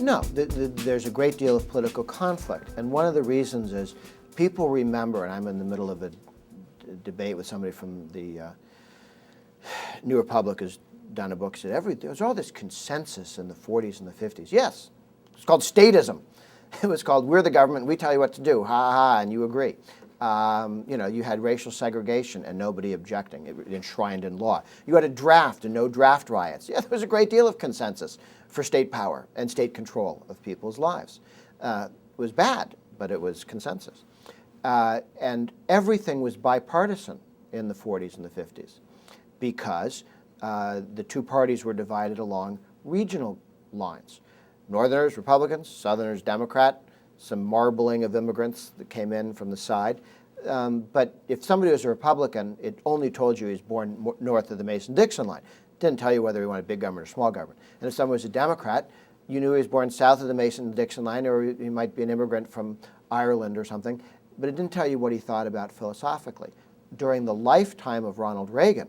No, there's a great deal of political conflict. And one of the reasons is people remember, and I'm in the middle of a debate with somebody from the New Republic who's done a book, said there's all this consensus in the 40s and the 50s. Yes, it's called statism. It was called, we're the government, we tell you what to do, ha ha, ha, and you agree. You had racial segregation and nobody objecting, enshrined in law. You had a draft and no draft riots. Yeah, there was a great deal of consensus for state power and state control of people's lives. It was bad, but it was consensus. And everything was bipartisan in the 40s and the 50s because the two parties were divided along regional lines. Northerners, Republicans; Southerners, Democrat; some marbling of immigrants that came in from the side. But if somebody was a Republican, it only told you he was born north of the Mason-Dixon line. It didn't tell you whether he wanted big government or small government. And if someone was a Democrat, you knew he was born south of the Mason-Dixon line, or he might be an immigrant from Ireland or something. But it didn't tell you what he thought about philosophically. During the lifetime of Ronald Reagan,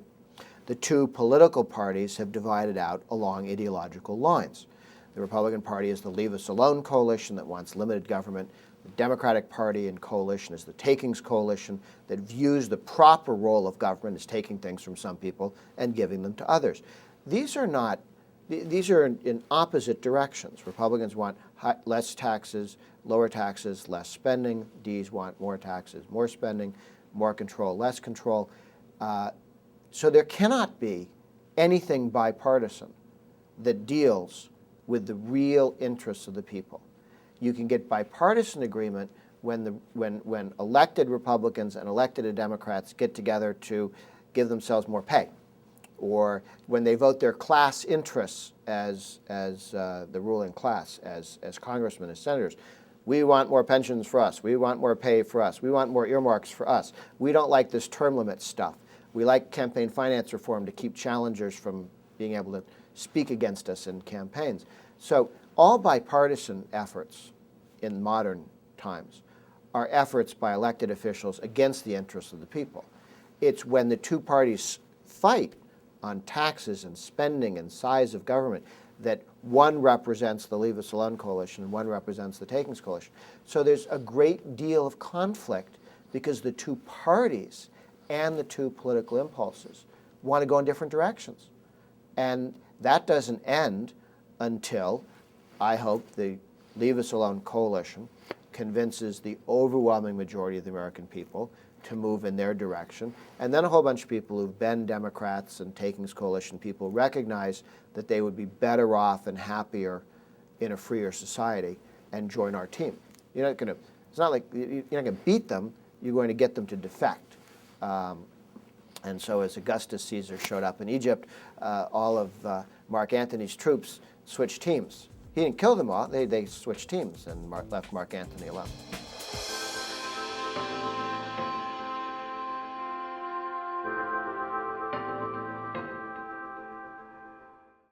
the two political parties have divided out along ideological lines. The Republican Party is the Leave Us Alone coalition that wants limited government. The Democratic Party and coalition is the Takings coalition that views the proper role of government as taking things from some people and giving them to others. These are in opposite directions. Republicans want less taxes, lower taxes, less spending. Ds want more taxes, more spending, more control, less control. So there cannot be anything bipartisan that deals with the real interests of the people. You can get bipartisan agreement when elected Republicans and elected Democrats get together to give themselves more pay, or when they vote their class interests as the ruling class, as congressmen, as senators. We want more pensions for us. We want more pay for us. We want more earmarks for us. We don't like this term limit stuff. We like campaign finance reform to keep challengers from being able to speak against us in campaigns. So all bipartisan efforts in modern times are efforts by elected officials against the interests of the people. It's when the two parties fight on taxes and spending and size of government that one represents the Leave Us Alone coalition and one represents the Takings coalition. So there's a great deal of conflict because the two parties and the two political impulses want to go in different directions. And that doesn't end until, I hope, the Leave Us Alone coalition convinces the overwhelming majority of the American people to move in their direction. And then a whole bunch of people who've been Democrats and Takings coalition people recognize that they would be better off and happier in a freer society and join our team. It's not like you're not going to beat them, you're going to get them to defect. And so as Augustus Caesar showed up in Egypt, all of Mark Antony's troops switched teams. He didn't kill them all, they switched teams and left Mark Antony alone.